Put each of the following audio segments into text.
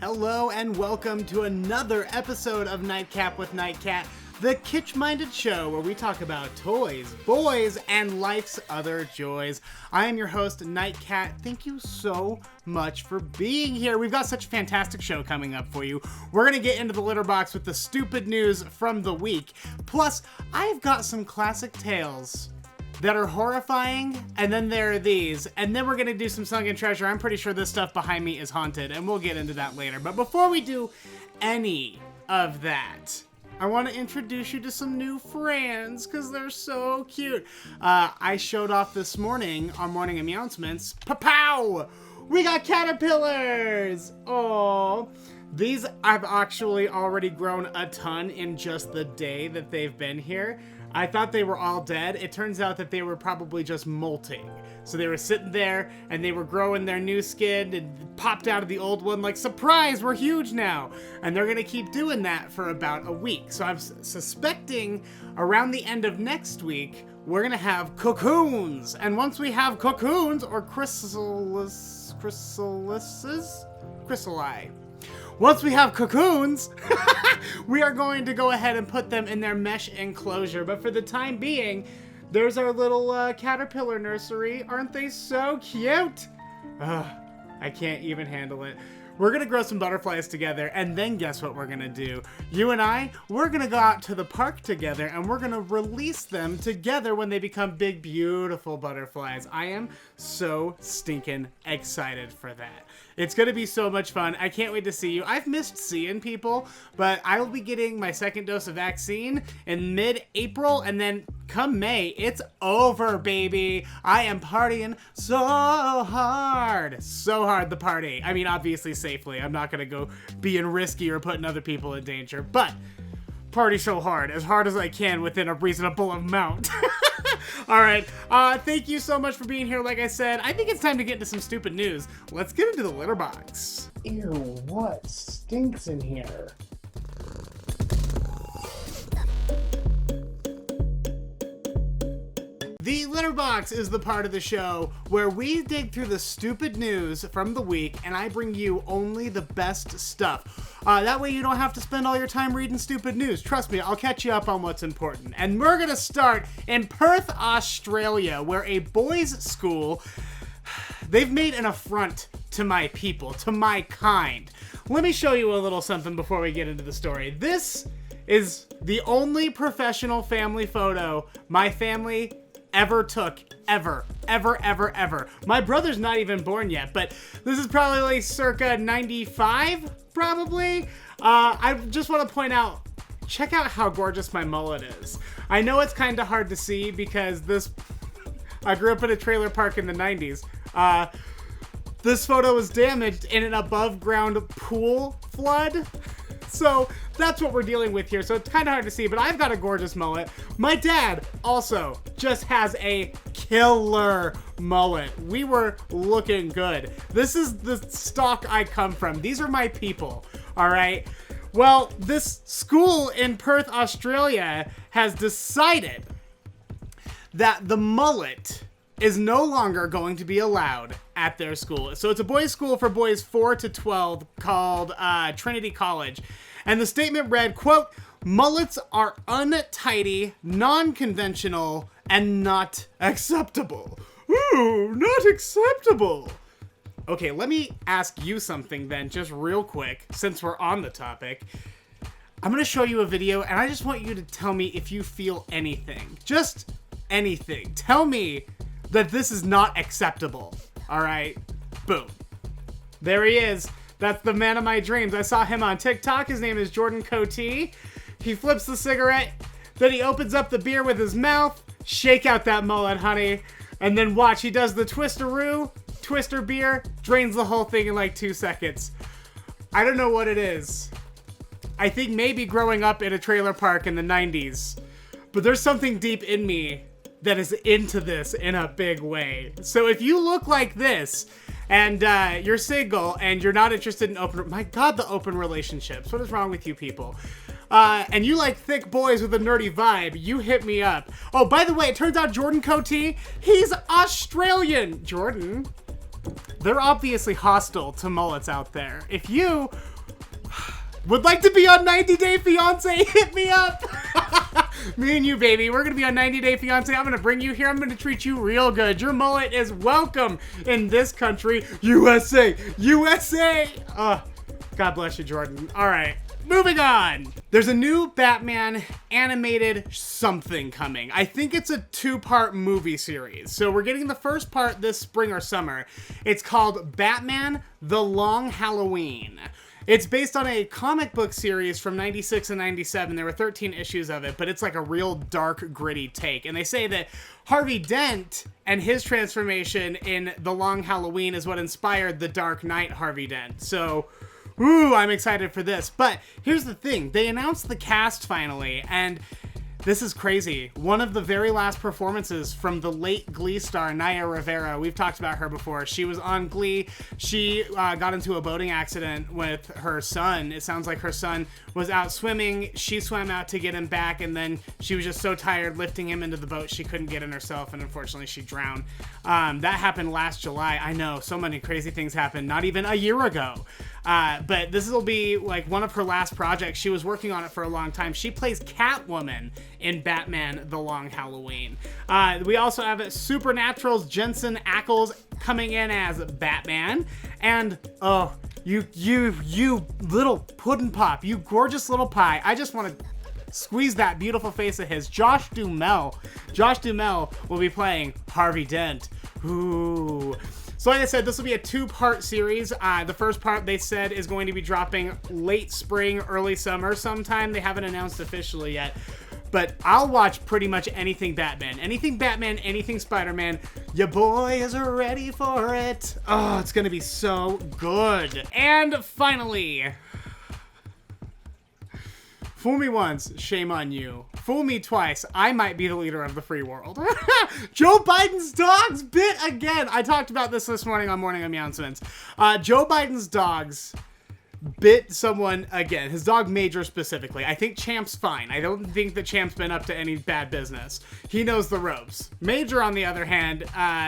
Hello and welcome to another episode of Nightcap with Nightcat, the kitsch-minded show where we talk about toys, boys, and life's other joys. I am your host, Nightcat. Thank you so much for being here. We've got such a fantastic show coming up for you. We're going to get into the litter box with the stupid news from the week. Plus, I've got some classic tales that are horrifying, and then there are these, and then we're gonna do some sunken treasure. I'm pretty sure this stuff behind me is haunted, and we'll get into that later. But before we do any of that, I want to introduce you to some new friends, because they're so cute. I showed off this morning on Morning Announcements. Pa-pow! We got caterpillars! Oh, these I've actually already grown a ton in just the day that they've been here. I thought they were all dead. It turns out that they were probably just molting. So they were sitting there and they were growing their new skin and popped out of the old one like, surprise, we're huge now. And they're gonna keep doing that for about a week. So I'm suspecting around the end of next week, we're gonna have cocoons. And once we have cocoons, or chrysali. Once we have cocoons, we are going to go ahead and put them in their mesh enclosure. But for the time being, there's our little caterpillar nursery. Aren't they so cute? I can't even handle it. We're going to grow some butterflies together, and then guess what we're going to do? You and I, we're going to go out to the park together, and we're going to release them together when they become big, beautiful butterflies. I am so stinking excited for that. It's going to be so much fun. I can't wait to see you. I've missed seeing people, but I will be getting my second dose of vaccine in mid-April, and then come May, it's over, baby. I am partying so hard. So hard, the party. I mean, obviously safely. I'm not going to go being risky or putting other people in danger, but party so hard as I can within a reasonable amount. All right, thank you so much for being here. Like I said, I think it's time to get into some stupid news. Let's get into the litter box. Ew, what stinks in here? The litter box is the part of the show where we dig through the stupid news from the week and I bring you only the best stuff. That way you don't have to spend all your time reading stupid news. Trust me, I'll catch you up on what's important. And we're gonna start in Perth, Australia, where a boys' school, they've made an affront to my people, to my kind. Let me show you a little something before we get into the story. This is the only professional family photo my family ever took, ever. My brother's not even born yet, but this is probably like circa 95, probably. I just want to point out, check out how gorgeous my mullet is. I know it's kind of hard to see because I grew up in a trailer park in the 90s. This photo was damaged in an above ground pool flood. So that's what we're dealing with here. So it's kind of hard to see, but I've got a gorgeous mullet. My dad also just has a killer mullet. We were looking good. This is the stock I come from. These are my people, all right? Well, this school in Perth, Australia has decided that the mullet is no longer going to be allowed at their school. So it's a boys' school for boys 4 to 12 called Trinity College. And the statement read, quote, "Mullets are untidy, non-conventional, and not acceptable." Ooh, not acceptable. Okay, let me ask you something then, just real quick, since we're on the topic. I'm gonna show you a video, and I just want you to tell me if you feel anything. Just anything. Tell me that this is not acceptable. All right, boom. There he is. That's the man of my dreams. I saw him on TikTok. His name is Jordan Cottee. He flips the cigarette, then he opens up the beer with his mouth. Shake out that mullet, honey. And then watch, he does the twisteroo, twister beer, drains the whole thing in like 2 seconds. I don't know what it is. I think maybe growing up in a trailer park in the 90s, but there's something deep in me that is into this in a big way. So if you look like this, and you're single, and you're not interested in my God, the open relationships. What is wrong with you people? And you like thick boys with a nerdy vibe, you hit me up. Oh, by the way, it turns out Jordan Cottee, he's Australian. Jordan, they're obviously hostile to mullets out there. If you Would like to be on 90 Day Fiance? Hit me up. Me and you, baby. We're going to be on 90 Day Fiance. I'm going to bring you here. I'm going to treat you real good. Your mullet is welcome in this country. USA. USA. God bless you, Jordan. All right. Moving on. There's a new Batman animated something coming. I think it's a 2-part movie series. So we're getting the first part this spring or summer. It's called Batman: The Long Halloween. It's based on a comic book series from 96 and 97. There were 13 issues of it, but it's like a real dark, gritty take. And they say that Harvey Dent and his transformation in The Long Halloween is what inspired the Dark Knight Harvey Dent. So, ooh, I'm excited for this. But here's the thing. They announced the cast finally, and this is crazy. One of the very last performances from the late Glee star, Naya Rivera. We've talked about her before. She was on Glee. She got into a boating accident with her son. It sounds like her son was out swimming. She swam out to get him back, and then she was just so tired lifting him into the boat she couldn't get in herself, and unfortunately she drowned. That happened last July. I know, so many crazy things happened not even a year ago. But this will be like one of her last projects. She was working on it for a long time. She plays Catwoman in Batman: The Long Halloween. We also have Supernatural's Jensen Ackles coming in as Batman. And, oh, you little puddin' pop, you gorgeous little pie. I just want to squeeze that beautiful face of his. Josh Duhamel. Josh Duhamel will be playing Harvey Dent. Ooh. So like I said, this will be a 2-part series. The first part, they said, is going to be dropping late spring, early summer sometime. They haven't announced officially yet. But I'll watch pretty much anything Batman. Anything Batman, anything Spider-Man. Your boy is ready for it. Oh, it's going to be so good. And finally, fool me once, shame on you. Fool me twice, I might be the leader of the free world. Joe Biden's dogs bit again. I talked about this morning on Morning Announcements. Joe Biden's dogs bit someone again. His dog Major specifically. I think Champ's fine. I don't think that Champ's been up to any bad business. He knows the ropes. Major, on the other hand,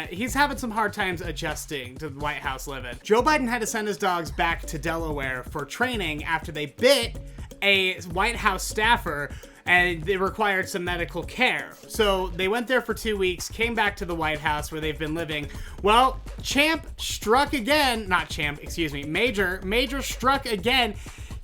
he's having some hard times adjusting to the White House living. Joe Biden had to send his dogs back to Delaware for training after they bit a White House staffer and they required some medical care. So they went there for 2 weeks, came back to the White House where they've been living. Well, Champ struck again. Not Champ, excuse me. Major struck again.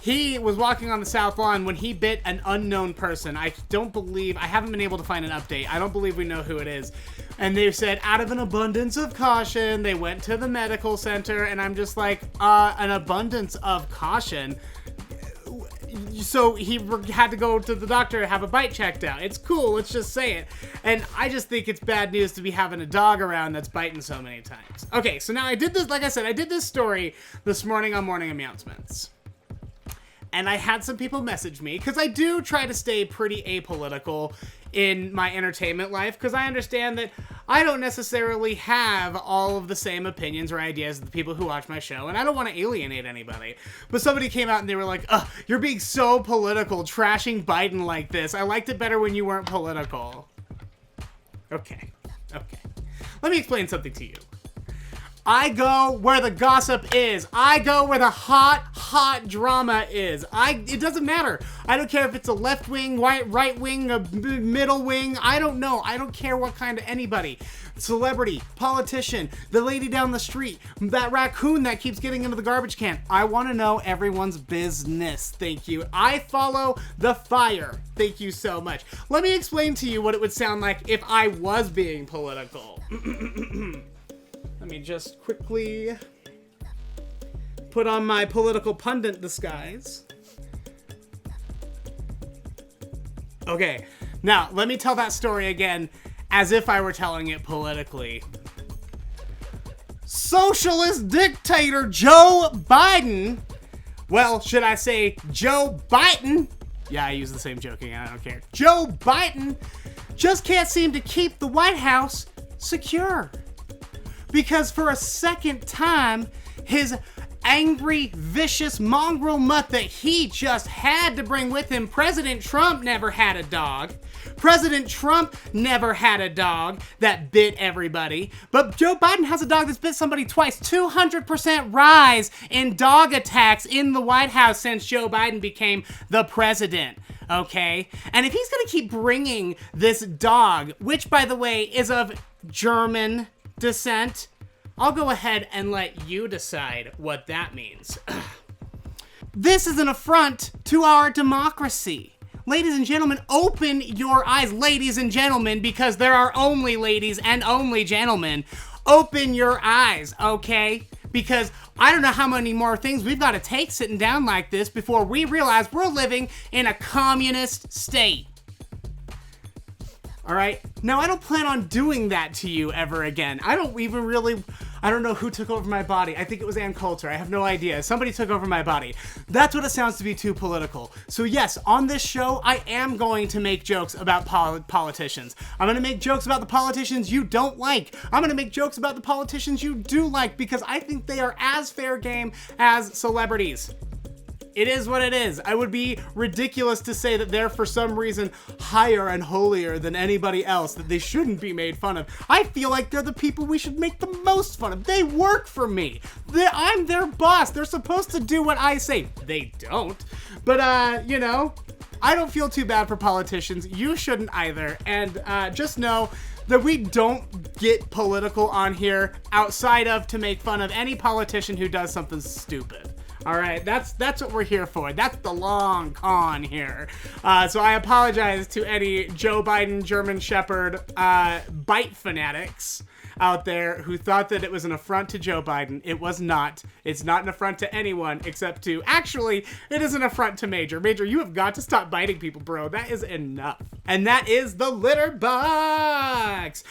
He was walking on the South Lawn when he bit an unknown person. I haven't been able to find an update. I don't believe we know who it is. And they said, out of an abundance of caution, they went to the medical center. And I'm just like, an abundance of caution? So he had to go to the doctor to have a bite checked out. It's cool, let's just say it. And I just think it's bad news to be having a dog around that's biting so many times. Okay, so now I did this, like I said, I did this story this morning on Morning Announcements. And I had some people message me, because I do try to stay pretty apolitical in my entertainment life, because I understand that I don't necessarily have all of the same opinions or ideas as the people who watch my show, and I don't want to alienate anybody. But somebody came out and they were like, ugh, you're being so political, trashing Biden like this. I liked it better when you weren't political. Okay. Let me explain something to you. I go where the gossip is. I go where the hot drama is. It doesn't matter. I don't care if it's a left wing, right wing, a middle wing. I don't know. I don't care what kind of anybody. Celebrity, politician, the lady down the street, that raccoon that keeps getting into the garbage can. I want to know everyone's business. Thank you. I follow the fire. Thank you so much. Let me explain to you what it would sound like if I was being political. Let me just quickly put on my political pundit disguise. Okay, now let me tell that story again as if I were telling it politically. Socialist dictator Joe Biden, well, should I say Joe Biden? Yeah, I use the same joking, I don't care. Joe Biden just can't seem to keep the White House secure. Because for a second time, his angry, vicious mongrel mutt that he just had to bring with him, President Trump never had a dog. President Trump never had a dog that bit everybody, but Joe Biden has a dog that's bit somebody twice. 200% rise in dog attacks in the White House since Joe Biden became the president. Okay? And if he's gonna keep bringing this dog, which by the way is of German descent, I'll go ahead and let you decide what that means. This is an affront to our democracy. Ladies and gentlemen, open your eyes. Ladies and gentlemen, because there are only ladies and only gentlemen. Open your eyes, okay? Because I don't know how many more things we've got to take sitting down like this before we realize we're living in a communist state. All right? Now, I don't plan on doing that to you ever again. I don't know who took over my body. I think it was Ann Coulter. I have no idea. Somebody took over my body. That's what it sounds to be too political. So yes, on this show, I am going to make jokes about politicians. I'm going to make jokes about the politicians you don't like. I'm going to make jokes about the politicians you do like because I think they are as fair game as celebrities. It is what it is. I would be ridiculous to say that they're for some reason higher and holier than anybody else, that they shouldn't be made fun of. I feel like they're the people we should make the most fun of. They work for me. I'm their boss. They're supposed to do what I say. They don't. But, you know, I don't feel too bad for politicians. You shouldn't either. And just know that we don't get political on here outside of to make fun of any politician who does something stupid. All right, that's what we're here for. That's the long con here. So I apologize to any Joe Biden German Shepherd bite fanatics out there who thought that it was an affront to Joe Biden. It was not. It's not an affront to anyone except to, actually, it is an affront to Major. Major, you have got to stop biting people, bro. That is enough. And that is the litter box.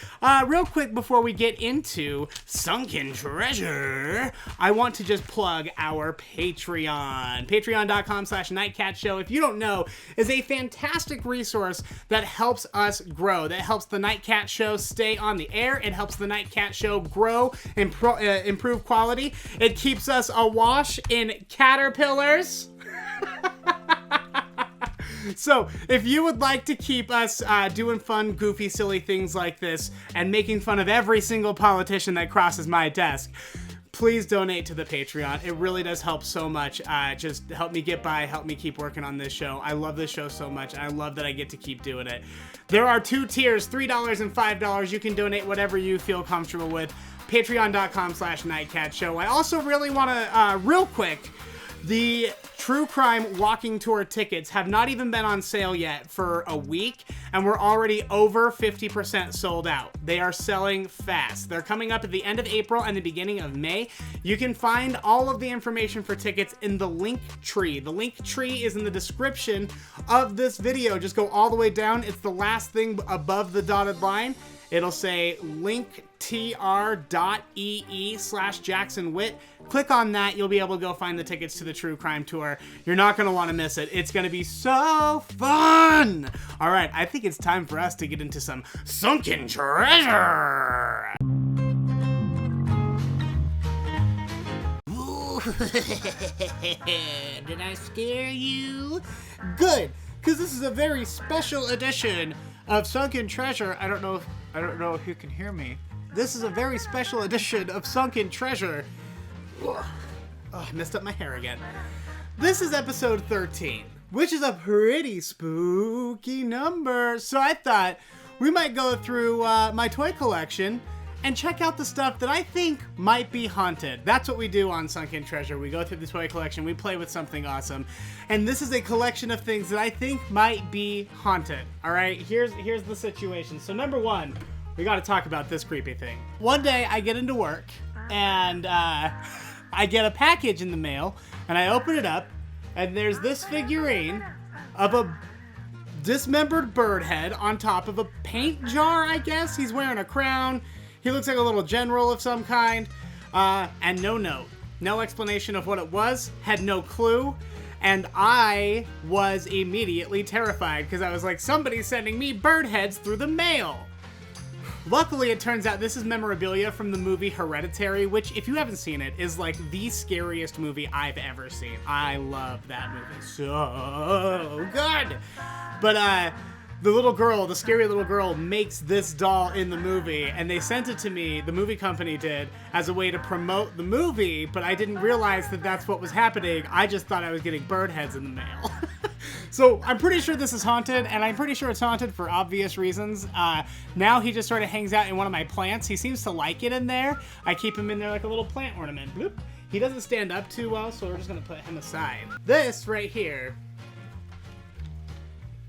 Real quick before we get into Sunken Treasure, I want to just plug our Patreon. Patreon.com/NIGHTCAT Show, if you don't know, is a fantastic resource that helps us grow, that helps the Nightcat Show stay on the air. It helps the Nightcat Show grow, improve quality. It keeps us awash in caterpillars. So, if you would like to keep us doing fun, goofy, silly things like this and making fun of every single politician that crosses my desk, please donate to the Patreon. It really does help so much. Just help me get by, help me keep working on this show. I love this show so much, and I love that I get to keep doing it. There are 2 tiers, $3 and $5. You can donate whatever you feel comfortable with. Patreon.com/NIGHTCAT Show. I also really want to, real quick, the True Crime Walking Tour tickets have not even been on sale yet for a week, and we're already over 50% sold out. They are selling fast. They're coming up at the end of April and the beginning of May. You can find all of the information for tickets in the link tree. The link tree is in the description of this video. Just go all the way down. It's the last thing above the dotted line. It'll say linktr.ee/JacksonWitt. Click on that. You'll be able to go find the tickets to the True Crime Tour. You're not going to want to miss it. It's going to be so fun. All right, I think it's time for us to get into some Sunken Treasure. Did I scare you? Good, because this is a very special edition of Sunken Treasure. I don't know if you can hear me. This is a very special edition of Sunken Treasure. Oh, I messed up my hair again. This is episode 13, which is a pretty spooky number. So I thought we might go through my toy collection and check out the stuff that I think might be haunted. That's what we do on Sunken Treasure. We go through the toy collection, we play with something awesome. And this is a collection of things that I think might be haunted. All right, here's the situation. So number one, we gotta talk about this creepy thing. One day I get into work and I get a package in the mail and I open it up and there's this figurine of a dismembered bird head on top of a paint jar, I guess. He's wearing a crown. He looks like a little general of some kind, and no note. No explanation of what it was, had no clue, and I was immediately terrified because I was like, somebody's sending me bird heads through the mail. Luckily, it turns out this is memorabilia from the movie Hereditary, which, if you haven't seen it, is like the scariest movie I've ever seen. I love that movie so good. But the little girl, the scary little girl, makes this doll in the movie, and they sent it to me, the movie company did, as a way to promote the movie, but I didn't realize that that's what was happening. I just thought I was getting bird heads in the mail. So I'm pretty sure this is haunted, and I'm pretty sure it's haunted for obvious reasons. Now he just sort of hangs out in one of my plants. He seems to like it in there. I keep him in there like a little plant ornament. Bloop. He doesn't stand up too well, so we're just gonna put him aside. This right here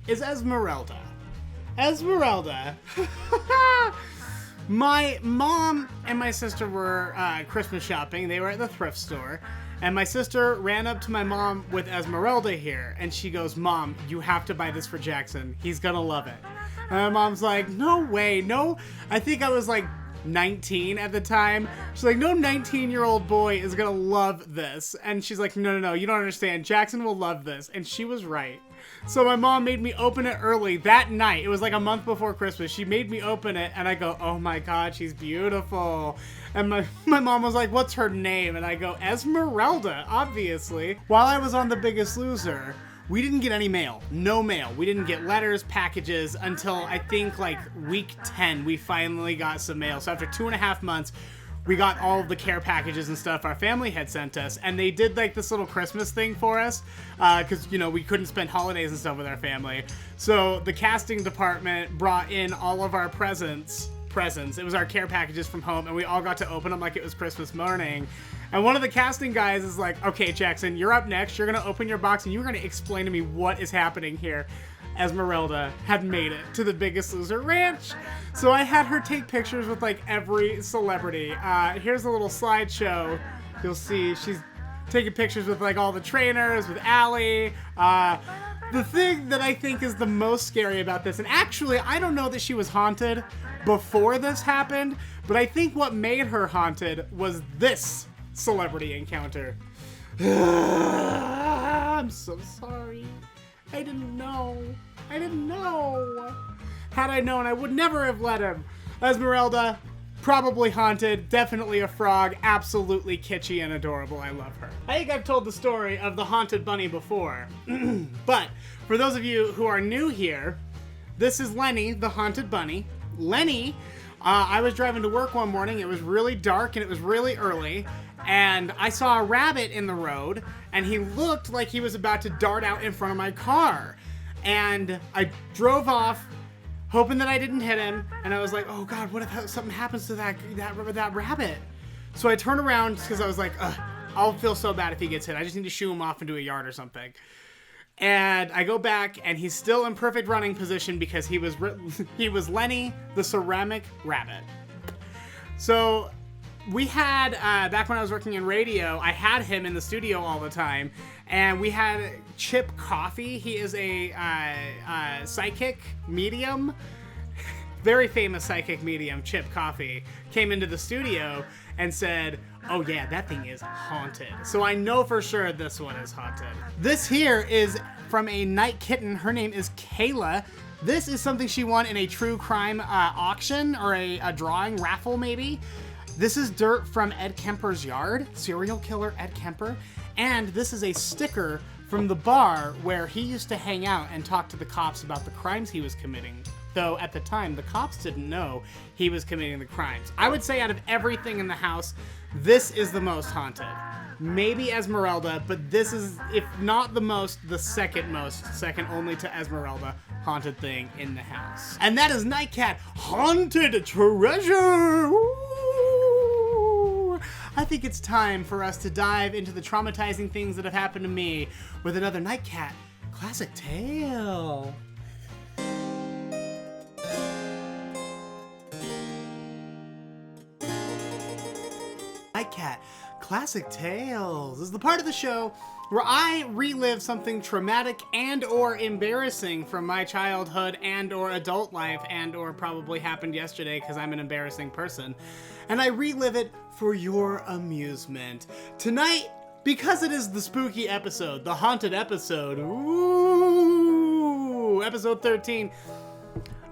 is Esmeralda. Esmeralda. My mom and my sister were Christmas shopping. They were at the thrift store. And my sister ran up to my mom with Esmeralda here. And she goes, Mom, you have to buy this for Jackson. He's gonna love it. And my mom's like, no way, no. I think I was like 19 at the time. She's like, no 19-year-old boy is gonna love this. And she's like, no, you don't understand. Jackson will love this. And she was right. So my mom made me open it early that night. It was like a month before Christmas. She made me open it, and I go, oh my God, she's beautiful. And my mom was like, what's her name? And I go, Esmeralda, obviously. While I was on The Biggest Loser, we didn't get any mail. No mail. We didn't get letters, packages until I think like week 10, we finally got some mail. So after 2.5 months, we got all of the care packages and stuff our family had sent us, and they did like this little Christmas thing for us because, you know, we couldn't spend holidays and stuff with our family. So the casting department brought in all of our presents. It was our care packages from home, and we all got to open them like it was Christmas morning. And one of the casting guys is like, okay, Jackson, you're up next. You're going to open your box, and you're going to explain to me what is happening here. Esmeralda had made it to the Biggest Loser Ranch. So I had her take pictures with like every celebrity. Here's a little slideshow. You'll see she's taking pictures with like all the trainers, with Allie. The thing that I think is the most scary about this, and actually I don't know that she was haunted before this happened, but I think what made her haunted was this celebrity encounter. I'm so sorry. I didn't know. Had I known, I would never have let him. Esmeralda, probably haunted, definitely a frog, absolutely kitschy and adorable. I love her. I think I've told the story of the haunted bunny before, but for those of you who are new here, this is Lenny, the haunted bunny. Lenny, I was driving to work one morning. It was really dark and it was really early, and I saw a rabbit in the road, and he looked like he was about to dart out in front of my car. And I drove off, hoping that I didn't hit him, and I was like, oh God, what if something happens to that rabbit? So I turned around because I was like, I'll feel so bad if he gets hit. I just need to shoo him off into a yard or something. And I go back, and he's still in perfect running position because he was Lenny, the ceramic rabbit. So we had, back when I was working in radio, I had him in the studio all the time, and we had Chip Coffee. He is a psychic medium, very famous psychic medium, Chip Coffee, came into the studio and said, oh yeah, that thing is haunted. So I know for sure this one is haunted. This here is from a night kitten. Her name is Kayla. This is something she won in a true crime auction or a drawing raffle maybe. This is dirt from Ed Kemper's yard, serial killer Ed Kemper. And this is a sticker from the bar where he used to hang out and talk to the cops about the crimes he was committing. Though at the time, the cops didn't know he was committing the crimes. I would say out of everything in the house, this is the most haunted. Maybe Esmeralda, but this is, if not the most, the second most, second only to Esmeralda, haunted thing in the house. And that is NIGHTCAT Haunted Treasure! Ooh. I think it's time for us to dive into the traumatizing things that have happened to me with another NIGHTCAT Classic Tale. NIGHTCAT Classic Tales is the part of the show where I relive something traumatic and or embarrassing from my childhood and or adult life and or probably happened yesterday because I'm an embarrassing person, and I relive it for your amusement. Tonight, because it is the spooky episode, the haunted episode, ooh, episode 13,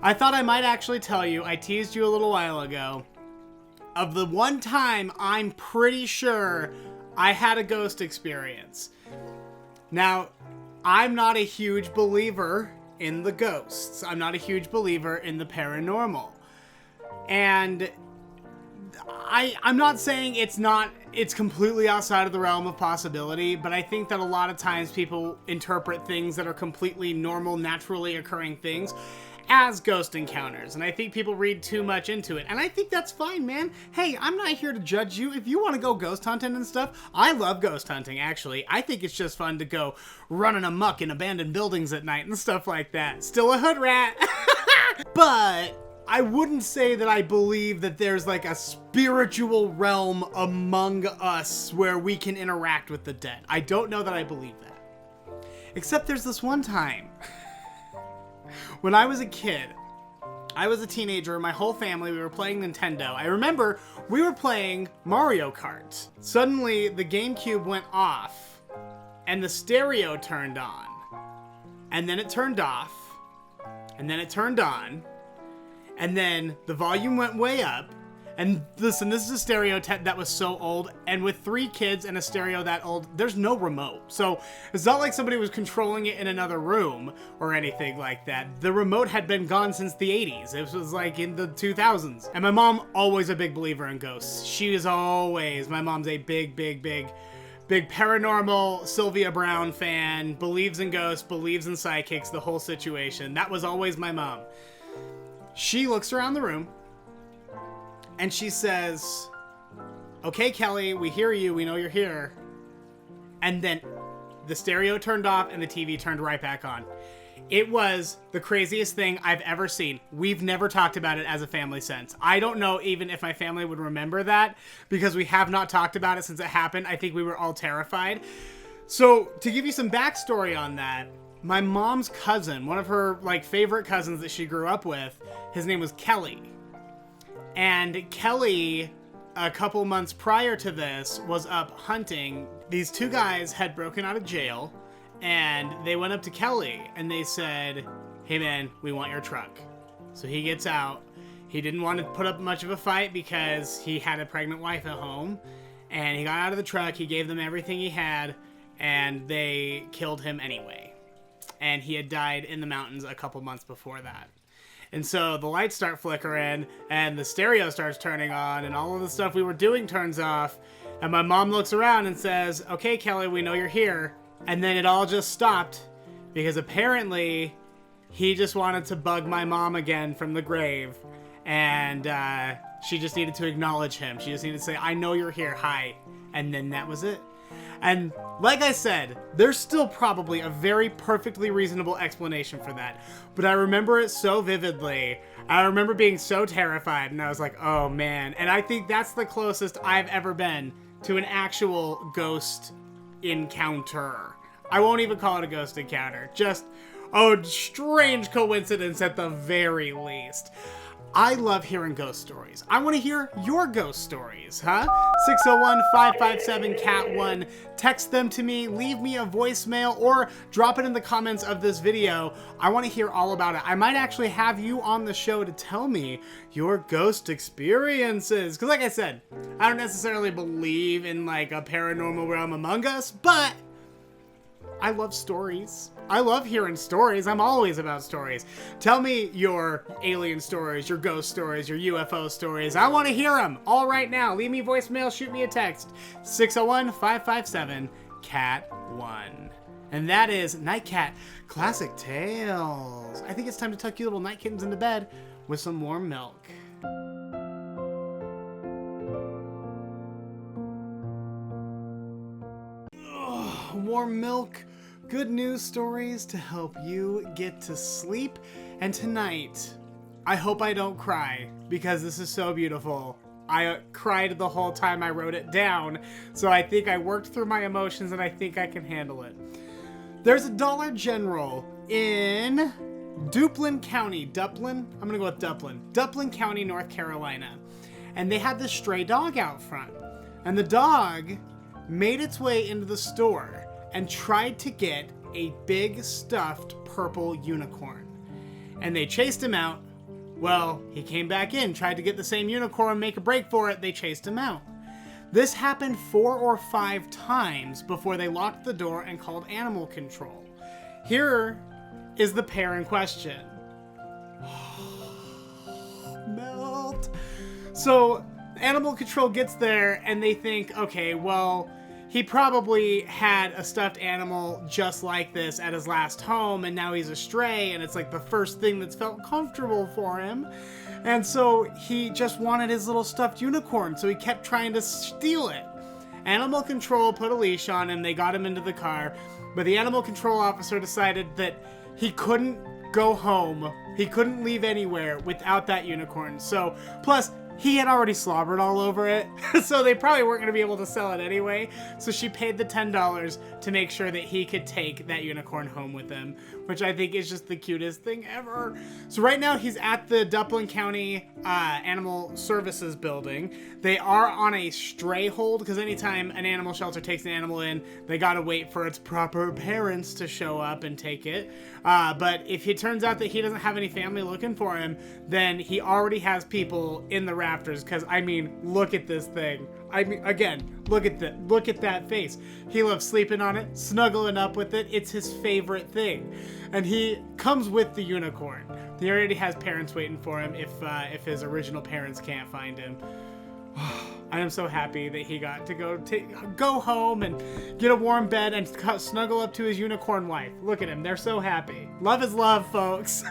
I thought I might actually tell you, I teased you a little while ago, of the one time I'm pretty sure I had a ghost experience. Now, I'm not a huge believer in the ghosts. I'm not a huge believer in the paranormal. And I'm not saying it's completely outside of the realm of possibility, but I think that a lot of times people interpret things that are completely normal, naturally occurring things as ghost encounters. And I think people read too much into it. And I think that's fine, man. Hey, I'm not here to judge you. If you want to go ghost hunting and stuff, I love ghost hunting, actually. I think it's just fun to go running amok in abandoned buildings at night and stuff like that. Still a hood rat. But I wouldn't say that I believe that there's like a spiritual realm among us where we can interact with the dead. I don't know that I believe that. Except there's this one time when I was a kid, I was a teenager, my whole family, we were playing Nintendo. I remember we were playing Mario Kart. Suddenly the GameCube went off and the stereo turned on. And then it turned off. And then it turned on. And then the volume went way up. And listen, this is a stereo that was so old, and with 3 kids and a stereo that old, there's no remote. So it's not like somebody was controlling it in another room or anything like that. The remote had been gone since the 80s. It was like in the 2000s. And my mom, always a big believer in ghosts. She is always, my mom's a big paranormal Sylvia Brown fan, believes in ghosts, believes in psychics, the whole situation. That was always my mom. She looks around the room, and she says, "Okay, Kelly, we hear you. We know you're here." And then the stereo turned off and the TV turned right back on. It was the craziest thing I've ever seen. We've never talked about it as a family since. I don't know even if my family would remember that, because we have not talked about it since it happened. I think we were all terrified. So to give you some backstory on that, my mom's cousin, one of her like favorite cousins that she grew up with, his name was Kelly. And Kelly, a couple months prior to this, was up hunting. These 2 guys had broken out of jail, and they went up to Kelly and they said, "Hey man, we want your truck." So he gets out. He didn't want to put up much of a fight because he had a pregnant wife at home. And he got out of the truck, he gave them everything he had, and they killed him anyway. And he had died in the mountains a couple months before that. And so the lights start flickering, and the stereo starts turning on, and all of the stuff we were doing turns off. And my mom looks around and says, "Okay, Kelly, we know you're here." And then it all just stopped, because apparently he just wanted to bug my mom again from the grave. And she just needed to acknowledge him. She just needed to say, "I know you're here, hi." And then that was it. And like I said, there's still probably a very perfectly reasonable explanation for that. But I remember it so vividly. I remember being so terrified, and I was like, oh man. And I think that's the closest I've ever been to an actual ghost encounter. I won't even call it a ghost encounter. Just a strange coincidence at the very least. I love hearing ghost stories. I want to hear your ghost stories, huh? 601-557-CAT1. Text them to me, leave me a voicemail, or drop it in the comments of this video. I want to hear all about it. I might actually have you on the show to tell me your ghost experiences. Because like I said, I don't necessarily believe in like a paranormal realm among us, but I love stories. I love hearing stories. I'm always about stories. Tell me your alien stories, your ghost stories, your UFO stories. I want to hear them all right now. Leave me a voicemail, shoot me a text. 601-557-CAT1. And that is Nightcat Classic Tales. I think it's time to tuck you little night kittens into bed with some warm milk. Warm milk, good news stories to help you get to sleep. And tonight, I hope I don't cry, because this is so beautiful. I cried the whole time I wrote it down, so I think I worked through my emotions and I think I can handle it. There's a Dollar General in Duplin County. Duplin? I'm gonna go with Duplin. Duplin County, North Carolina. And they had this stray dog out front. And the dog made its way into the store and tried to get a big stuffed purple unicorn. And they chased him out. Well, he came back in, tried to get the same unicorn, make a break for it. They chased him out. This happened 4 or 5 times before they locked the door and called animal control. Here is the pair in question. Melt. So animal control gets there and they think, okay, well, he probably had a stuffed animal just like this at his last home, and now he's a stray, and it's like the first thing that's felt comfortable for him. And so he just wanted his little stuffed unicorn, so he kept trying to steal it. Animal control put a leash on him, they got him into the car, but the animal control officer decided that he couldn't go home, he couldn't leave anywhere without that unicorn. So, plus, he had already slobbered all over it, so they probably weren't going to be able to sell it anyway. So she paid the $10 to make sure that he could take that unicorn home with him, which I think is just the cutest thing ever. So right now he's at the Duplin County Animal Services building. They are on a stray hold, because anytime an animal shelter takes an animal in, they got to wait for its proper parents to show up and take it. But if it turns out that he doesn't have any family looking for him, then he already has people in the rafters, because I mean, look at this thing. I mean, again, look at that face. He loves sleeping on it, snuggling up with it. It's his favorite thing. And he comes with the unicorn. He already has parents waiting for him if his original parents can't find him. I am so happy that he got to go home and get a warm bed and snuggle up to his unicorn wife. Look at him. They're so happy. Love is love, folks.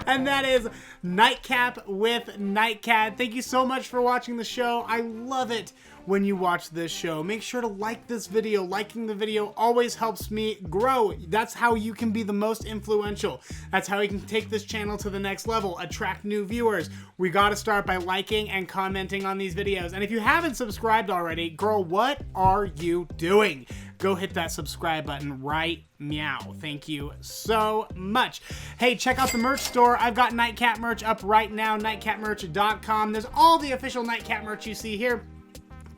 And that is Nightcap with Nightcat. Thank you so much for watching the show. I love it when you watch this show. Make sure to like this video. Liking the video always helps me grow. That's how you can be the most influential. That's how you can take this channel to the next level, attract new viewers. We gotta start by liking and commenting on these videos. And if you haven't subscribed already, girl, what are you doing? Go hit that subscribe button right meow. Thank you so much. Hey, check out the merch store. I've got Nightcat merch up right now, nightcatmerch.com. There's all the official Nightcat merch you see here.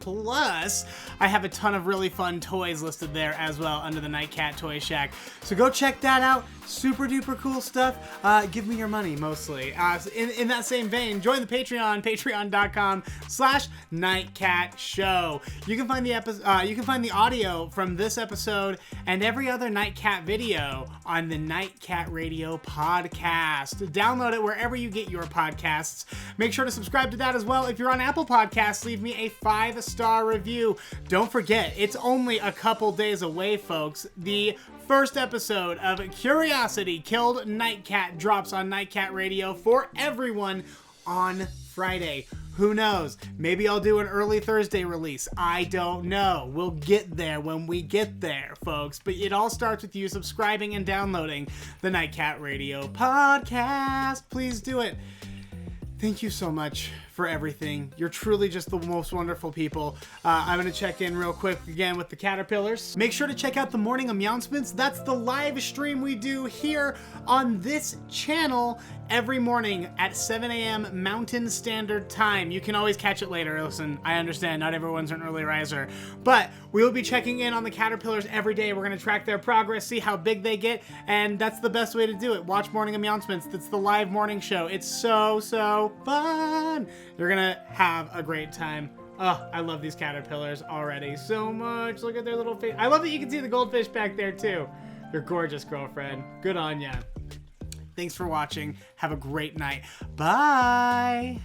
Plus, I have a ton of really fun toys listed there as well under the Nightcat Toy Shack. So go check that out. Super duper cool stuff. Give me your money mostly. In that same vein, join the Patreon, patreon.com/NightCatShow. You can find the audio from this episode and every other Nightcat video on the Nightcat Radio podcast. Download it wherever you get your podcasts. Make sure to subscribe to that as well. If you're on Apple Podcasts, leave me a 5-star review. Don't forget, it's only a couple days away, folks. The first episode of Curiosity Killed Nightcat drops on Nightcat Radio for everyone on Friday. Who knows? Maybe I'll do an early Thursday release. I don't know. We'll get there when we get there, folks. But it all starts with you subscribing and downloading the Nightcat Radio podcast. Please do it. Thank you so much for everything. You're truly just the most wonderful people. I'm going to check in real quick again with the caterpillars. Make sure to check out the morning announcements. That's the live stream we do here on this channel every morning at 7 a.m. Mountain Standard Time. You can always catch it later. Listen, I understand not everyone's an early riser, but we will be checking in on the caterpillars every day. We're going to track their progress, see how big they get, and that's the best way to do it. Watch morning announcements. That's the live morning show. It's so fun. You're gonna have a great time. Oh, I love these caterpillars already so much. Look at their little face. I love that you can see the goldfish back there too. You're gorgeous, girlfriend. Good on ya. Thanks for watching. Have a great night. Bye.